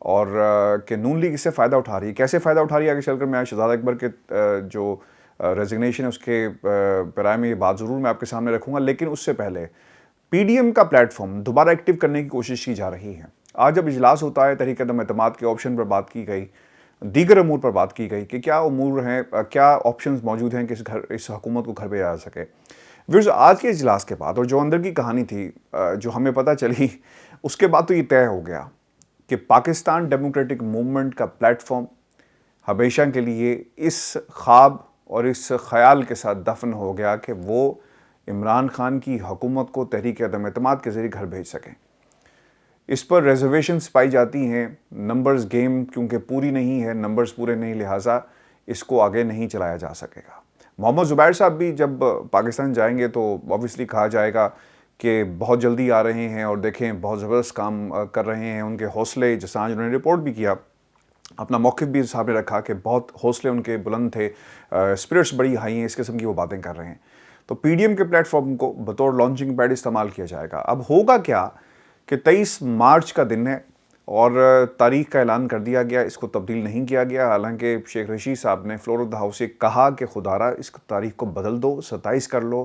اور کہ نون لیگ اس سے فائدہ اٹھا رہی ہے. کیسے فائدہ اٹھا رہی ہے آگے چل کر میں شہزاد اکبر کے جو ریزگنیشن ہے اس کے برائے میں یہ بات ضرور میں آپ کے سامنے رکھوں گا, لیکن اس سے پہلے پی ڈی ایم کا پلیٹ فارم دوبارہ ایکٹیو کرنے کی کوشش کی جا رہی ہے. آج جب اجلاس ہوتا ہے تحریک عدم اعتماد کے آپشن پر بات کی گئی, دیگر امور پر بات کی گئی کہ کیا امور ہیں, کیا آپشنز موجود ہیں کہ اس حکومت کو گھر پہ جا سکے. ویئرز آج کے اجلاس کے بعد اور جو اندر کی کہانی تھی جو ہمیں پتہ چلی, اس کے بعد تو یہ طے ہو گیا کہ پاکستان ڈیموکریٹک موومنٹ کا پلیٹ فارم ہمیشہ کے لیے اس خواب اور اس خیال کے ساتھ دفن ہو گیا کہ وہ عمران خان کی حکومت کو تحریک عدم اعتماد کے ذریعے گھر بھیج سکیں. اس پر ریزرویشنز پائی جاتی ہیں, نمبرز گیم کیونکہ پوری نہیں ہے, نمبرز پورے نہیں, لہٰذا اس کو آگے نہیں چلایا جا سکے گا. محمد زبیر صاحب بھی جب پاکستان جائیں گے تو اوبویسلی کہا جائے گا کہ بہت جلدی آ رہے ہیں اور دیکھیں بہت زبردست کام کر رہے ہیں. ان کے حوصلے, جیسا آج انہوں نے رپورٹ بھی کیا, اپنا موقف بھی صاحب نے رکھا کہ بہت حوصلے ان کے بلند تھے, اسپرٹس بڑی ہائی ہیں, اس قسم کی وہ باتیں کر رہے ہیں. تو پی ڈی ایم کے پلیٹ فارم کو بطور لانچنگ پیڈ استعمال کیا جائے گا. اب ہوگا کیا کہ 23 مارچ کا دن ہے اور تاریخ کا اعلان کر دیا گیا, اس کو تبدیل نہیں کیا گیا, حالانکہ شیخ رشید صاحب نے فلور آف دا ہاؤس سے کہا کہ خدارا اس تاریخ کو بدل دو, 27 کر لو,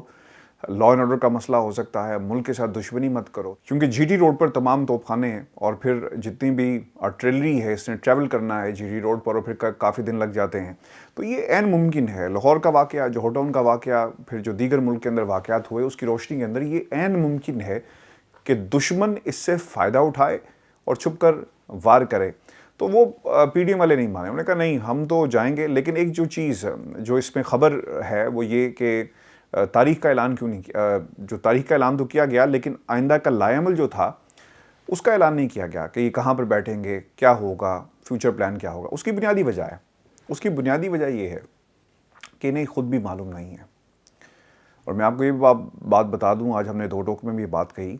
لا اینڈ آرڈر کا مسئلہ ہو سکتا ہے, ملک کے ساتھ دشمنی مت کرو, کیونکہ جی ٹی روڈ پر تمام توپ خانے ہیں اور پھر جتنی بھی آرٹلری ہے اس نے ٹریول کرنا ہے جی ٹی روڈ پر اور پھر کافی دن لگ جاتے ہیں. تو یہ عین ممکن ہے, لاہور کا واقعہ, جوہر ٹاؤن کا واقعہ, پھر جو دیگر ملک کے اندر واقعات ہوئے اس کی روشنی کے اندر یہ عین ممکن ہے کہ دشمن اس سے فائدہ اٹھائے اور چھپ کر وار کرے. تو وہ پی ڈی ایم والے نہیں مانے, انہوں نے کہا نہیں ہم تو جائیں گے. لیکن ایک جو چیز جو اس میں خبر ہے وہ یہ کہ تاریخ کا اعلان کیوں نہیں کیا, جو تاریخ کا اعلان تو کیا گیا لیکن آئندہ کا لائے عمل جو تھا اس کا اعلان نہیں کیا گیا کہ یہ کہاں پر بیٹھیں گے, کیا ہوگا, فیوچر پلان کیا ہوگا. اس کی بنیادی وجہ ہے, اس کی بنیادی وجہ یہ ہے کہ انہیں خود بھی معلوم نہیں ہے. اور میں آپ کو یہ بات بتا دوں, آج ہم نے دو ٹوک میں بھی یہ بات کہی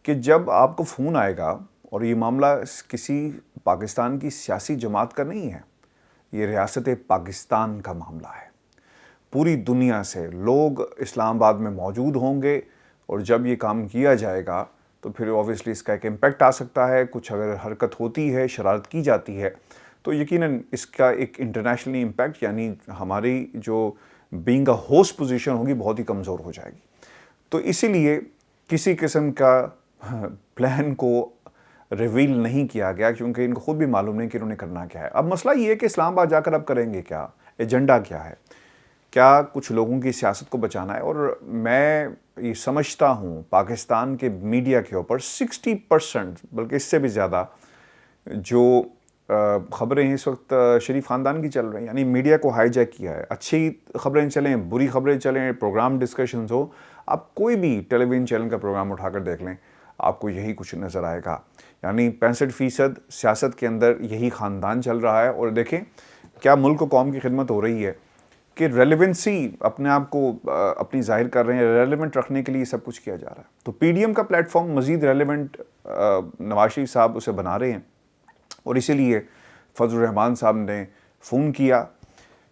کہ جب آپ کو فون آئے گا اور یہ معاملہ کسی پاکستان کی سیاسی جماعت کا نہیں ہے, یہ ریاست پاکستان کا معاملہ ہے. پوری دنیا سے لوگ اسلام آباد میں موجود ہوں گے اور جب یہ کام کیا جائے گا تو پھر اوبویسلی اس کا ایک امپیکٹ آ سکتا ہے. کچھ اگر حرکت ہوتی ہے, شرارت کی جاتی ہے تو یقیناً اس کا ایک انٹرنیشنلی امپیکٹ, یعنی ہماری جو بینگ اے ہوسٹ پوزیشن ہوگی بہت ہی کمزور ہو جائے گی. تو اسی لیے کسی قسم کا پلان کو ریویل نہیں کیا گیا کیونکہ ان کو خود بھی معلوم نہیں کہ انہوں نے کرنا کیا ہے. اب مسئلہ یہ ہے کہ اسلام آباد جا کر اب کریں گے کیا, ایجنڈا کیا ہے, کیا کچھ لوگوں کی سیاست کو بچانا ہے. اور میں یہ سمجھتا ہوں پاکستان کے میڈیا کے اوپر 60% بلکہ اس سے بھی زیادہ جو خبریں اس وقت شریف خاندان کی چل رہی ہیں, یعنی میڈیا کو ہائی جیک کیا ہے. اچھی خبریں چلیں, بری خبریں چلیں, پروگرام ڈسکشنز ہو, آپ کوئی بھی ٹیلی ویژن چینل کا پروگرام اٹھا کر دیکھ لیں آپ کو یہی کچھ نظر آئے گا. یعنی 65% سیاست کے اندر یہی خاندان چل رہا ہے. اور دیکھیں کیا ملک و قوم کی خدمت ہو رہی ہے کہ ریلیونسی اپنے آپ کو اپنی ظاہر کر رہے ہیں, ریلیونٹ رکھنے کے لیے سب کچھ کیا جا رہا ہے. تو پی ڈی ایم کا پلیٹ فارم مزید ریلیونٹ نواز شریف صاحب اسے بنا رہے ہیں اور اسی لیے فضل الرحمان صاحب نے فون کیا,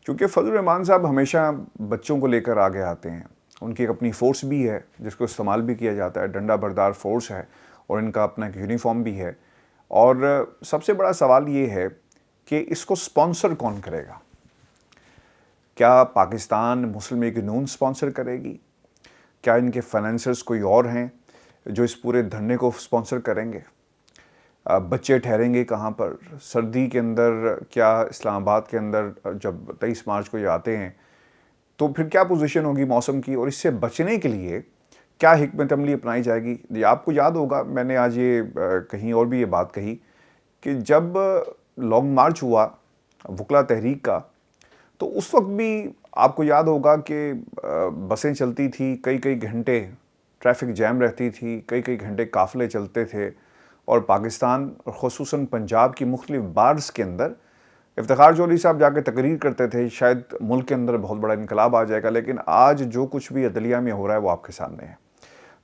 کیونکہ فضل الرحمان صاحب ہمیشہ بچوں کو لے کر آگے آتے ہیں. ان کی ایک اپنی فورس بھی ہے جس کو استعمال بھی کیا جاتا ہے, ڈنڈا بردار فورس ہے, اور ان کا اپنا ایک یونیفارم بھی ہے. اور سب سے بڑا سوال یہ ہے کہ اس کو سپانسر کون کرے گا. کیا پاکستان مسلم لیگ نون سپانسر کرے گی, کیا ان کے فائنینسرز کوئی اور ہیں جو اس پورے دھرنے کو سپانسر کریں گے, بچے ٹھہریں گے کہاں پر, سردی کے اندر کیا اسلام آباد کے اندر جب 23 مارچ کو یہ آتے ہیں تو پھر کیا پوزیشن ہوگی موسم کی, اور اس سے بچنے کے لیے کیا حکمت عملی اپنائی جائے گی. یہ آپ کو یاد ہوگا میں نے آج یہ کہیں اور بھی یہ بات کہی کہ جب لانگ مارچ ہوا وکلا تحریک کا تو اس وقت بھی آپ کو یاد ہوگا کہ بسیں چلتی تھی کئی گھنٹے, ٹریفک جیم رہتی تھی, کئی گھنٹے قافلے چلتے تھے, اور پاکستان اور خصوصاً پنجاب کی مختلف بارز کے اندر افتخار جوہری صاحب جا کے تقریر کرتے تھے شاید ملک کے اندر بہت بڑا انقلاب آ جائے گا. لیکن آج جو کچھ بھی عدلیہ میں ہو رہا ہے وہ آپ کے سامنے ہے.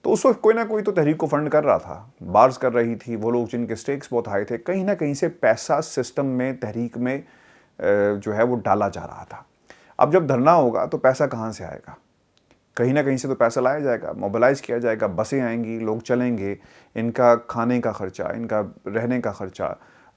تو اس وقت کوئی نہ کوئی تو تحریک کو فنڈ کر رہا تھا, بارز کر رہی تھی, وہ لوگ جن کے سٹیکس بہت ہائی تھے, کہیں نہ کہیں سے پیسہ سسٹم میں تحریک میں جو ہے وہ ڈالا جا رہا تھا. اب جب دھرنا ہوگا تو پیسہ کہاں سے آئے گا, کہیں نہ کہیں سے تو پیسہ لایا جائے گا, موبلائز کیا جائے گا, بسیں آئیں گی, لوگ چلیں گے, ان کا کھانے کا خرچہ, ان کا رہنے کا خرچہ,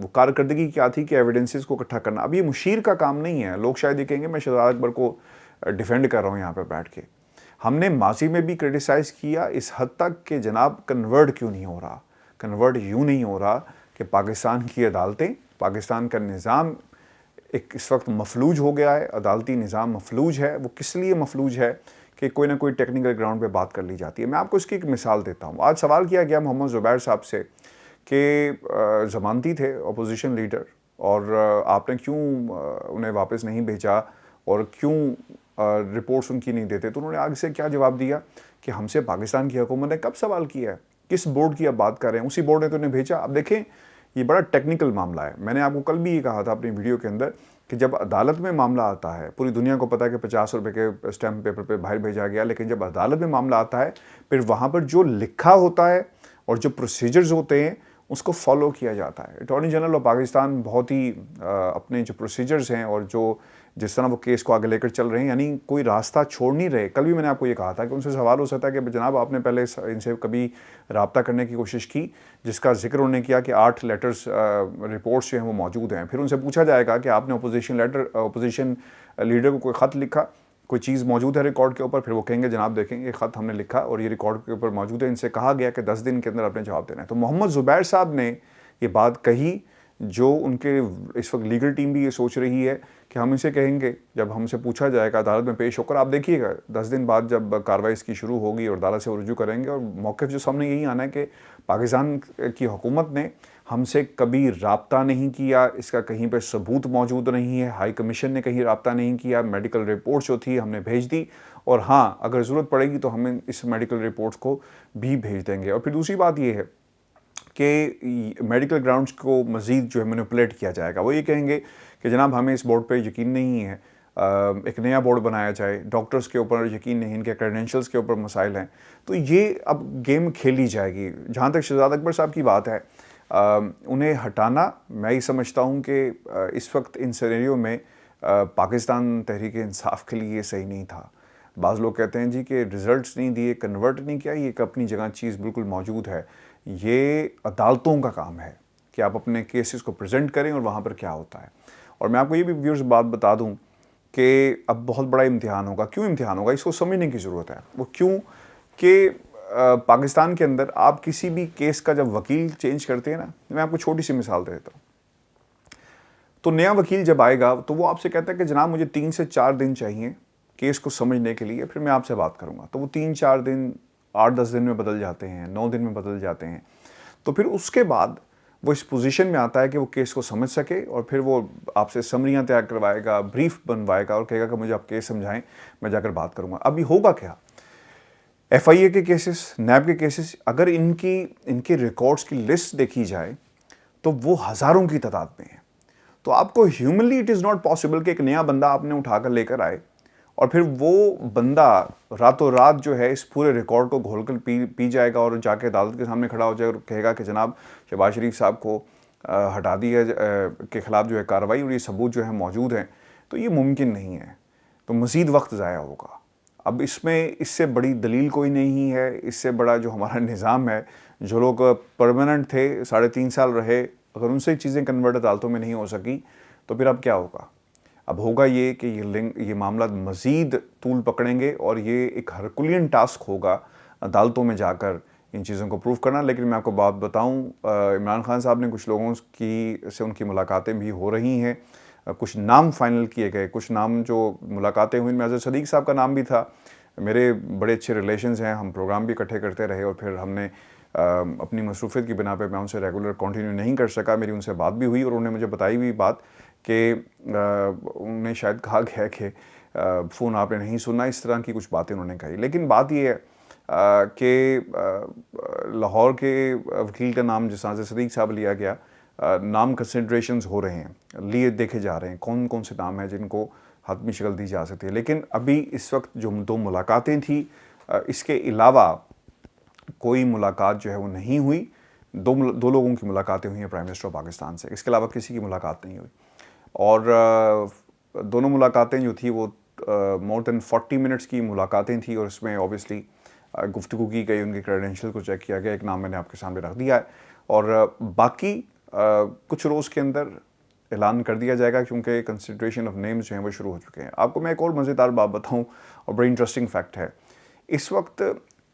وہ کارکردگی کیا تھی کہ ایویڈنسز کو اکٹھا کرنا. اب یہ مشیر کا کام نہیں ہے. لوگ شاید یہ کہیں گے میں شہزاد اکبر کو ڈیفینڈ کر رہا ہوں یہاں پہ بیٹھ کے. ہم نے ماضی میں بھی کرٹیسائز کیا اس حد تک کہ جناب کنورٹ کیوں نہیں ہو رہا. کنورٹ یوں نہیں ہو رہا کہ پاکستان کی عدالتیں, پاکستان کا نظام ایک اس وقت مفلوج ہو گیا ہے. عدالتی نظام مفلوج ہے. وہ کس لیے مفلوج ہے کہ کوئی نہ کوئی ٹیکنیکل گراؤنڈ پہ بات کر لی جاتی ہے. میں آپ کو اس کی ایک مثال دیتا ہوں. آج سوال کیا گیا محمد زبیر صاحب سے کہ ضمانتی تھے اپوزیشن لیڈر, اور آپ نے کیوں انہیں واپس نہیں بھیجا اور کیوں رپورٹس ان کی نہیں دیتے. تو انہوں نے آگے سے کیا جواب دیا کہ ہم سے پاکستان کی حکومت نے کب سوال کیا ہے, کس بورڈ کی آپ بات کر رہے ہیں, اسی بورڈ نے تو انہیں بھیجا. اب دیکھیں یہ بڑا ٹیکنیکل معاملہ ہے. میں نے آپ کو کل بھی یہ کہا تھا اپنی ویڈیو کے اندر کہ جب عدالت میں معاملہ آتا ہے, پوری دنیا کو پتا ہے کہ 50 روپے کے اسٹیمپ پیپر پہ باہر بھیجا گیا, لیکن جب عدالت میں معاملہ آتا ہے پھر وہاں پر جو لکھا ہوتا ہے اور جو پروسیجرز ہوتے ہیں اس کو فالو کیا جاتا ہے. اٹارنی جنرل آف پاکستان بہت ہی اپنے جو پروسیجرز ہیں اور جو جس طرح وہ کیس کو آگے لے کر چل رہے ہیں, یعنی کوئی راستہ چھوڑ نہیں رہے. کل بھی میں نے آپ کو یہ کہا تھا کہ ان سے سوال ہو سکتا ہے کہ جناب آپ نے پہلے ان سے کبھی رابطہ کرنے کی کوشش کی, جس کا ذکر انہوں نے کیا کہ 8 لیٹرز رپورٹس جو ہیں وہ موجود ہیں. پھر ان سے پوچھا جائے گا کہ آپ نے اپوزیشن لیڈر کو کوئی خط لکھا, کوئی چیز موجود ہے ریکارڈ کے اوپر. پھر وہ کہیں گے جناب دیکھیں یہ خط ہم نے لکھا اور یہ ریکارڈ کے اوپر موجود ہے, ان سے کہا گیا کہ 10 دن کے اندر اپنے جواب دینا ہے. تو محمد زبیر صاحب نے یہ بات کہی جو ان کے اس وقت لیگل ٹیم بھی یہ سوچ رہی ہے کہ ہم اسے کہیں گے جب ہم سے پوچھا جائے گا عدالت میں پیش ہو کر, آپ دیکھیے گا 10 دن بعد جب کارروائی اس کی شروع ہوگی اور عدالت سے وہ رجوع کریں گے, اور موقف جو سامنے یہی آنا ہے کہ پاکستان کی حکومت نے ہم سے کبھی رابطہ نہیں کیا, اس کا کہیں پہ ثبوت موجود نہیں ہے, ہائی کمیشن نے کہیں رابطہ نہیں کیا, میڈیکل رپورٹس جو تھی ہم نے بھیج دی, اور ہاں اگر ضرورت پڑے گی تو ہم اس میڈیکل رپورٹس کو بھی بھیج دیں گے. اور پھر دوسری بات یہ ہے کہ میڈیکل گراؤنڈز کو مزید جو ہے مینیپولیٹ کیا جائے گا. وہ یہ کہیں گے کہ جناب ہمیں اس بورڈ پہ یقین نہیں ہے, ایک نیا بورڈ بنایا جائے, ڈاکٹرز کے اوپر یقین نہیں, ان کے کریڈینشلز کے اوپر مسائل ہیں. تو یہ اب گیم کھیلی جائے گی. جہاں تک شہزاد اکبر صاحب کی بات ہے, انہیں ہٹانا میں یہ سمجھتا ہوں کہ اس وقت ان سینیریو میں پاکستان تحریک انصاف کے لیے صحیح نہیں تھا. بعض لوگ کہتے ہیں جی کہ رزلٹس نہیں دیے, کنورٹ نہیں کیا, یہ ایک اپنی جگہ چیز بالکل موجود ہے. یہ عدالتوں کا کام ہے کہ آپ اپنے کیسز کو پریزنٹ کریں اور وہاں پر کیا ہوتا ہے. اور میں آپ کو یہ بھی ویورز بات بتا دوں کہ اب بہت بڑا امتحان ہوگا. کیوں امتحان ہوگا اس کو سمجھنے کی ضرورت ہے. وہ کیوں کہ پاکستان کے اندر آپ کسی بھی کیس کا جب وکیل چینج کرتے ہیں نا, میں آپ کو چھوٹی سی مثال دے دیتا ہوں. تو نیا وکیل جب آئے گا تو وہ آپ سے کہتا ہے کہ جناب مجھے 3 سے 4 دن چاہیے کیس کو سمجھنے کے لیے, پھر میں آپ سے بات کروں گا. تو وہ 3-4 دن 8-10 دن میں بدل جاتے ہیں, 9 دن میں بدل جاتے ہیں. تو پھر اس کے بعد وہ اس پوزیشن میں آتا ہے کہ وہ کیس کو سمجھ سکے, اور پھر وہ آپ سے سمریاں تیار کروائے گا, بریف بنوائے گا اور کہے گا کہ مجھے آپ کیس سمجھائیں, میں جا کر بات کروں گا. ابھی ہوگا کیا, ایف آئی اے کے کیسز, نیب کے کیسز, اگر ان کے ریکارڈز کی لسٹ دیکھی جائے تو وہ ہزاروں کی تعداد میں ہیں. تو آپ کو humanly it is not possible کہ ایک نیا بندہ آپ نے اٹھا کر لے کر آئے اور پھر وہ بندہ راتوں رات جو ہے اس پورے ریکارڈ کو گھول کر پی جائے گا اور جا کے عدالت کے سامنے کھڑا ہو جائے اور کہے گا کہ جناب شہباز شریف صاحب کو ہٹا دیا کے خلاف جو ہے کارروائی اور یہ ثبوت جو ہے موجود ہیں. تو یہ ممکن نہیں ہے. تو مزید وقت ضائع ہوگا. اب اس سے بڑی دلیل کوئی نہیں ہے. اس سے بڑا جو ہمارا نظام ہے, جو لوگ پرماننٹ تھے 3.5 سال رہے, اگر ان سے چیزیں کنورٹ عدالتوں میں نہیں ہو سکی تو پھر اب کیا ہوگا. اب ہوگا یہ کہ یہ معاملات مزید طول پکڑیں گے اور یہ ایک ہرکولین ٹاسک ہوگا عدالتوں میں جا کر ان چیزوں کو پروف کرنا. لیکن میں آپ کو بات بتاؤں, عمران خان صاحب نے کچھ لوگوں سے ان کی ملاقاتیں بھی ہو رہی ہیں, کچھ نام فائنل کیے گئے, کچھ نام جو ملاقاتیں ہوئیں, میں اظہر صدیق صاحب کا نام بھی تھا. میرے بڑے اچھے ریلیشنز ہیں, ہم پروگرام بھی اکٹھے کرتے رہے, اور پھر ہم نے اپنی مصروفیت کی بنا پہ میں ان سے ریگولر کنٹینیو نہیں کر سکا. میری ان سے بات بھی ہوئی اور انہوں نے مجھے بتائی ہوئی بات کہ انہوں نے شاید کہا گیا کہ فون آپ نے نہیں سنا, اس طرح کی کچھ باتیں انہوں نے کہی. لیکن بات یہ ہے کہ لاہور کے وکیل کا نام جس طرح سے صدیق صاحب لیا گیا, نام کنسیڈریشنز ہو رہے ہیں, لیے دیکھے جا رہے ہیں کون کون سے نام ہیں جن کو حتمی شکل دی جا سکتی ہے. لیکن ابھی اس وقت جو 2 ملاقاتیں تھیں, اس کے علاوہ کوئی ملاقات جو ہے وہ نہیں ہوئی. 2 لوگوں کی ملاقاتیں ہوئی ہیں پرائم منسٹر آف پاکستان سے, اس کے علاوہ کسی کی ملاقات نہیں ہوئی. اور دونوں ملاقاتیں جو تھی وہ مور دین 40 منٹس کی ملاقاتیں تھیں, اور اس میں اوبیسلی گفتگو کی گئی, ان کے کریڈینشیل کو چیک کیا گیا. ایک نام میں نے آپ کے سامنے رکھ دیا ہے, اور باقی کچھ روز کے اندر اعلان کر دیا جائے گا، کیونکہ کنسیڈریشن آف نیمز جو ہیں وہ شروع ہو چکے ہیں۔ آپ کو میں ایک اور مزیدار بات بتاؤں اور بڑی انٹرسٹنگ فیکٹ ہے، اس وقت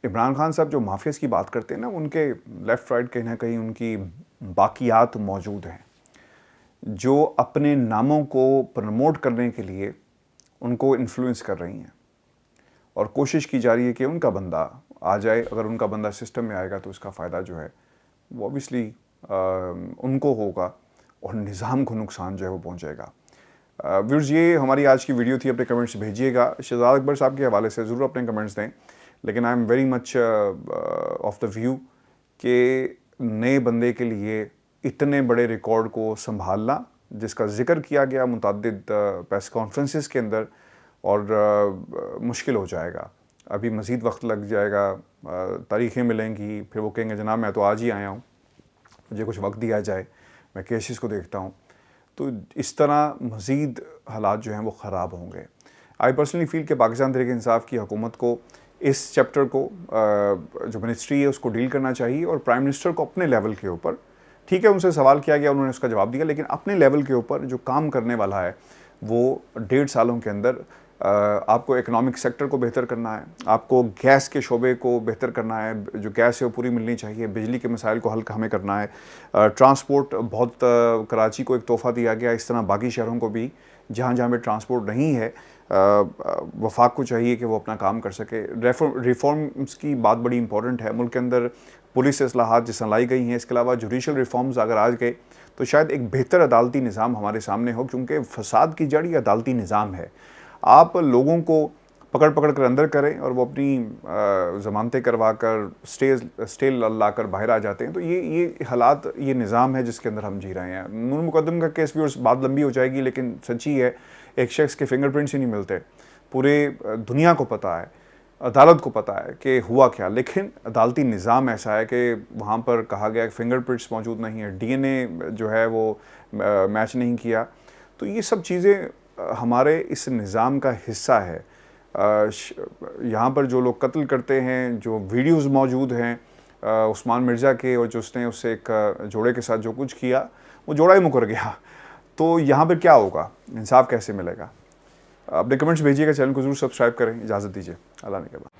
عمران خان صاحب جو مافیاز کی بات کرتے ہیں نا، ان کے لیفٹ رائٹ کہیں نہ کہیں ان کی باقیات موجود ہیں جو اپنے ناموں کو پروموٹ کرنے کے لیے ان کو انفلوئنس کر رہی ہیں، اور کوشش کی جا رہی ہے کہ ان کا بندہ آ جائے۔ اگر ان کا بندہ سسٹم میں آئے گا تو اس کا فائدہ جو ہے وہ اوبیسلی ان کو ہوگا اور نظام کو نقصان جو ہے وہ پہنچے گا۔ ویورز، یہ ہماری آج کی ویڈیو تھی۔ اپنے کمنٹس بھیجیے گا شہزاد اکبر صاحب کے حوالے سے، ضرور اپنے کمنٹس دیں، لیکن I am very much of the view کہ نئے بندے کے لیے اتنے بڑے ریکارڈ کو سنبھالنا، جس کا ذکر کیا گیا متعدد پریس کانفرنسز کے اندر، اور مشکل ہو جائے گا۔ ابھی مزید وقت لگ جائے گا، تاریخیں ملیں گی، پھر وہ کہیں گے جناب میں تو آج ہی آیا ہوں، مجھے کچھ وقت دیا جائے، میں کیسز کو دیکھتا ہوں۔ تو اس طرح مزید حالات جو ہیں وہ خراب ہوں گے۔ آئی پرسنلی فیل کہ پاکستان تحریک انصاف کی حکومت کو اس چیپٹر کو جو منسٹری ہے اس کو ڈیل کرنا چاہیے، اور پرائم منسٹر کو اپنے لیول کے اوپر، ٹھیک ہے ان سے سوال کیا گیا، انہوں نے اس کا جواب دیا، لیکن اپنے لیول کے اوپر جو کام کرنے والا ہے وہ 1.5 سالوں کے اندر آپ کو اکنامک سیکٹر کو بہتر کرنا ہے، آپ کو گیس کے شعبے کو بہتر کرنا ہے، جو گیس ہے وہ پوری ملنی چاہیے، بجلی کے مسائل کو حل ہمیں کرنا ہے، ٹرانسپورٹ بہت کراچی کو ایک تحفہ دیا گیا، اس طرح باقی شہروں کو بھی جہاں جہاں پہ ٹرانسپورٹ نہیں ہے، وفاق کو چاہیے کہ وہ اپنا کام کر سکے۔ ریفارمز کی بات بڑی امپورٹنٹ ہے، ملک کے اندر پولیس اصلاحات جس طرح لائی گئی ہیں، اس کے علاوہ جوڈیشل ریفارمز اگر آ گئے تو شاید ایک بہتر عدالتی نظام ہمارے سامنے ہو، کیونکہ فساد کی جڑ یہ عدالتی نظام ہے۔ آپ لوگوں کو پکڑ کر اندر کریں اور وہ اپنی ضمانتیں کروا کر اسٹے لا کر باہر آ جاتے ہیں، تو یہ حالات، یہ نظام ہے جس کے اندر ہم جی رہے ہیں۔ نور مقدم کا کیس بھی بات لمبی ہو جائے گی، لیکن سچی ہے ایک شخص کے فنگر پرنٹس ہی نہیں ملتے، پورے دنیا کو پتہ ہے، عدالت کو پتہ ہے کہ ہوا کیا، لیکن عدالتی نظام ایسا ہے کہ وہاں پر کہا گیا کہ فنگر پرنٹس موجود نہیں ہے، ڈی این اے جو ہے وہ میچ نہیں کیا۔ تو یہ سب چیزیں ہمارے اس نظام کا حصہ ہے۔ یہاں پر جو لوگ قتل کرتے ہیں، جو ویڈیوز موجود ہیں عثمان مرزا کے، اور جو اس نے اس سے ایک جوڑے کے ساتھ جو کچھ کیا، وہ جوڑا ہی مکر گیا، تو یہاں پہ کیا ہوگا، انصاف کیسے ملے گا؟ اپنے کمنٹس بھیجیے گا، چینل کو ضرور سبسکرائب کریں۔ اجازت دیجیے، اللہ نے کہا۔